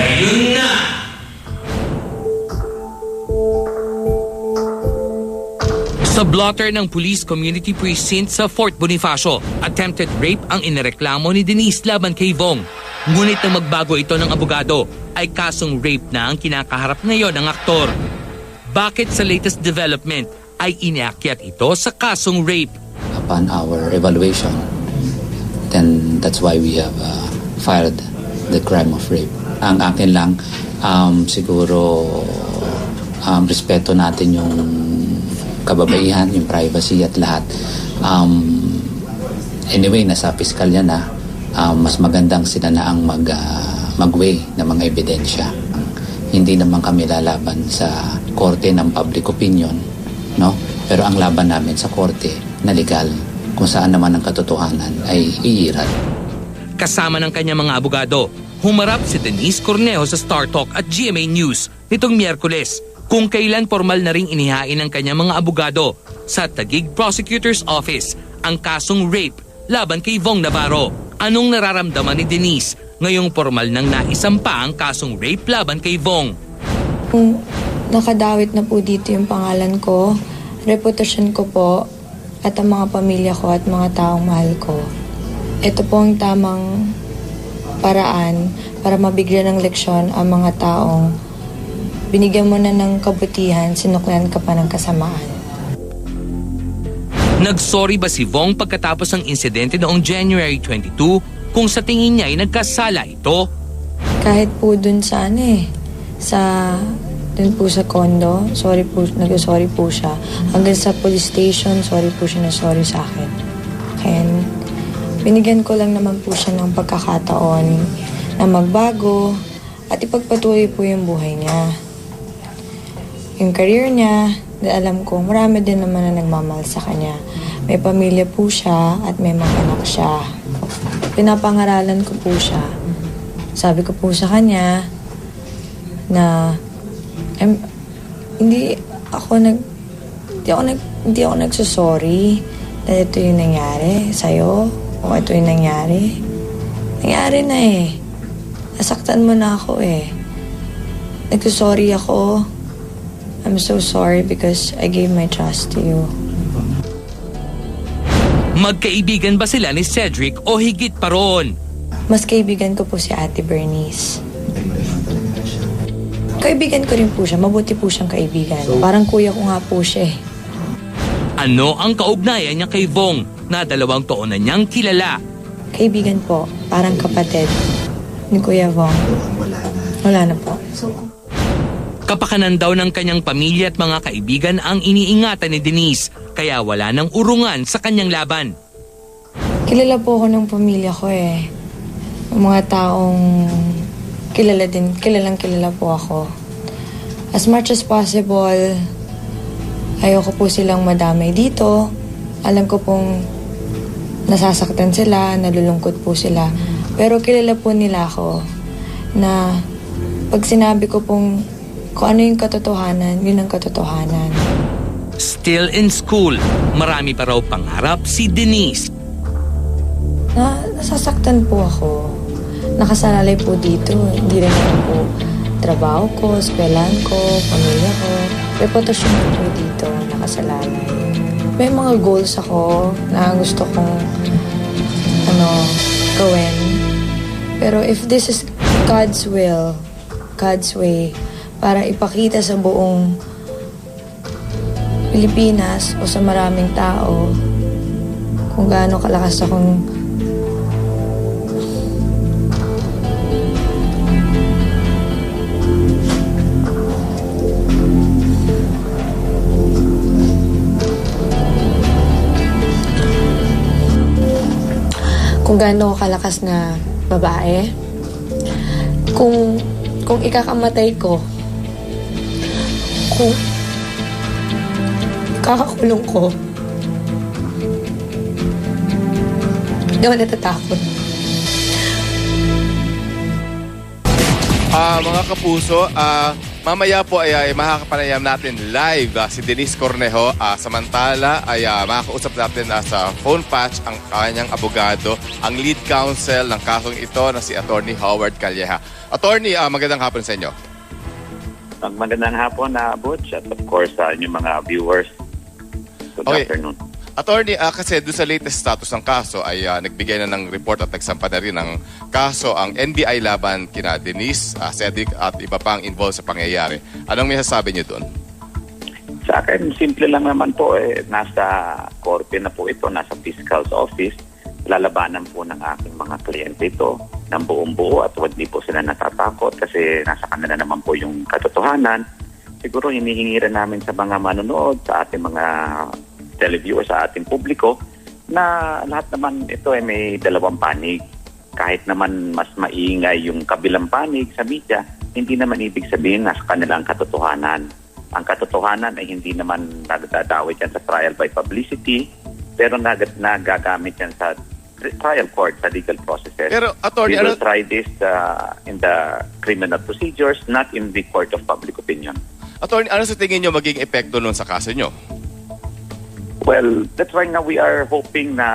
Ngayon na! Sa blotter ng Police Community Precinct sa Fort Bonifacio, attempted rape ang inireklamo ni Denise laban kay Vong. Ngunit nang magbago ito ng abogado, ay kasong rape na ang kinakaharap ngayon ng aktor. Bakit sa latest development ay inakyat ito sa kasong rape? Upon our evaluation, then that's why we have filed the crime of rape. Ang akin lang, siguro respeto natin yung kababaihan, yung privacy at lahat. Anyway, nasa piskalya na, mas magandang sila na ang mag-weigh ng mga ebidensya. Hindi naman kami lalaban sa korte ng public opinion, no? Pero ang laban namin sa korte na legal, kung saan naman ang katotohanan ay iiral. Kasama ng kanyang mga abogado, humarap si Denise Cornejo sa Star Talk at GMA News nitong Miyerkules, kung kailan formal na ring inihain ng kanyang mga abogado sa Taguig Prosecutor's Office ang kasong rape laban kay Vong Navarro. Anong nararamdaman ni Denise ngayong formal nang naisampa ang kasong rape laban kay Vong? Kung nakadawit na po dito yung pangalan ko, reputasyon ko po, at ang mga pamilya ko at mga taong mahal ko, ito po ang tamang paraan para mabigyan ng leksyon ang mga taong binigyan mo na ng kabutihan, sinuklan ka pa ng kasamaan. Nagsorry ba si Vong pagkatapos ng insidente noong January 22 kung sa tingin niya ay nagkasala ito? Kahit po dun sa dun po sa condo, nag-sorry po siya. Hanggang sa police station, sorry po siya na sorry sa akin. Kaya binigyan ko lang naman po siya ng pagkakataon na magbago at ipagpatuloy po yung buhay niya. Yung career niya, alam ko, marami din naman na nagmamahal sa kanya. May pamilya po siya at may mga anak siya. Pinapangaralan ko po siya. Sabi ko po sa kanya na hindi ako nagsusorry na ito yung nangyari sa'yo o ito yung nangyari. Nangyari na eh. Nasaktan mo na ako eh. Nagsusorry ako. I'm so sorry because I gave my trust to you. Magkaibigan ba sila ni Cedric o higit pa roon? Mas kaibigan ko po si Ate Bernice. Kaibigan ko rin po siya. Mabuti po siyang kaibigan. Parang kuya ko nga po siya eh. Ano ang kaugnayan niya kay Vong na 2 taon na niyang kilala? Kaibigan po. Parang kapatid ni Kuya Vong. Wala na po. Kapakanan daw ng kanyang pamilya at mga kaibigan ang iniingatan ni Denise, kaya wala nang urungan sa kanyang laban. Kilala po ako ng pamilya ko eh. Mga taong kilalang kilala po ako. As much as possible, ayoko po silang madamay dito. Alam ko pong nasasaktan sila, nalulungkot po sila. Pero kilala po nila ako na pag sinabi ko pong kung ano yung katotohanan, yun ang katotohanan. Still in school, marami pa raw pangarap si Denise. Nasasaktan po ako. Nakasalalay po dito. Hindi rin naman po trabaho ko, eskwelahan ko, pamilya ko. Reputasyon ko po dito, nakasalalay. May mga goals ako na gusto kong gawin. Pero if this is God's will, God's way, para ipakita sa buong Pilipinas o sa maraming tao kung gaano kalakas akong kalakas na babae, kung ikakamatay ko, kung kakakulong ko, hindi ako natatakot. Mga kapuso, Mamaya po ay makakapanayam natin live si Denise Cornejo. Samantala ay makakausap natin sa phone patch ang kanyang abogado, ang lead counsel ng kasong ito na si Attorney Howard Calleja. Attorney, magandang hapon sa inyo. Magandang hapon na Butch at of course sa inyong mga viewers. Good afternoon. Attorney, kasi doon sa latest status ng kaso ay nagbigay na ng report at nagsampa na rin ng kaso ang NBI laban kina Denise, Cedric at iba pang involved sa pangyayari. Anong may sasabi niyo doon? Sa akin, simple lang naman po. Nasa korte na po ito, nasa fiscal's office. Lalabanan po ng aking mga kliyente ito ng buong buo at hindi po sila natatakot kasi nasa kanila naman po yung katotohanan. Siguro hinihingi rin namin sa mga manonood, sa ating mga televiewers, sa ating publiko na lahat naman ito ay may dalawang panig. Kahit naman mas maingay yung kabilang panig sa media, hindi naman ibig sabihin nasa kanila ang katotohanan. Ang katotohanan ay hindi naman nagdadawit yan sa trial by publicity, pero nagagamit yan sa trial court, sa legal processes. Pero, Attorney, we will try this in the criminal procedures, not in the court of public opinion. Attorney, ano sa tingin niyo magiging epekto nun sa kaso niyo? Well, that's why nga we are hoping na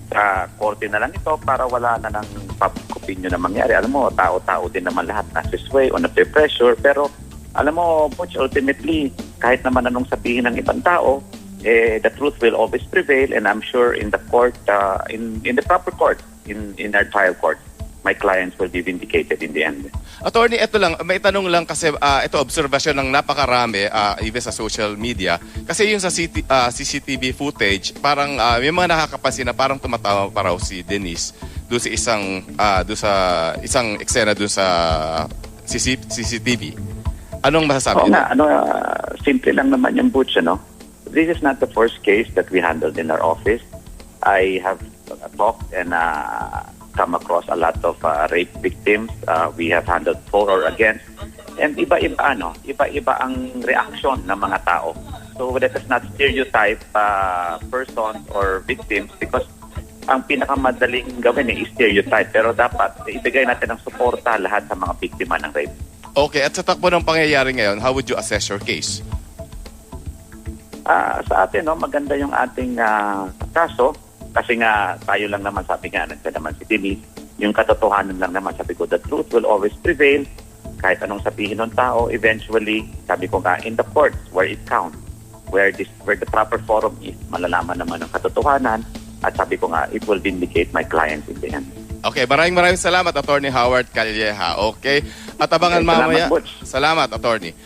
sa korte na lang ito para wala na ng public opinion na mangyari. Alam mo, tao-tao din naman lahat na sway o na pressure. Pero alam mo, Butch, ultimately, kahit naman anong sabihin ng ibang tao, the truth will always prevail. And I'm sure in the court, in the proper court, in our trial court, my clients will be vindicated in the end. Attorney, ito lang, may tanong lang kasi ito obserbasyon ng napakarami even sa social media. Kasi yung sa CCTV footage, parang may mga nakakapansin na parang tumatawa pa raw si Denise doon sa isang eksena doon sa CCTV. Anong masasabi niyo? Simple lang naman yung Butch, ano? This is not the first case that we handled in our office. I have talked and come across a lot of rape victims. We have handled for or against. And iba-iba ang reaction ng mga tao. So let us not stereotype persons or victims because ang pinakamadaling gawin ay stereotype. Pero dapat ibigay natin ng suporta lahat sa mga biktima ng rape. Okay, at sa takbo ng pangyayari ngayon, how would you assess your case? Sa atin, maganda yung ating kaso. Kasi nga, tayo lang naman, sabi nga, nandiyan naman si Denise, yung katotohanan lang naman, sabi ko, the truth will always prevail. Kahit anong sabihin ng tao, eventually, sabi ko nga, in the courts, where it counts, where the proper forum is, malalaman naman ang katotohanan, at sabi ko nga, it will vindicate my clients in the end. Okay, maraming salamat, Attorney Howard Calleja. Okay? At abangan mamaya. Salamat, Butch. Salamat, Attorney.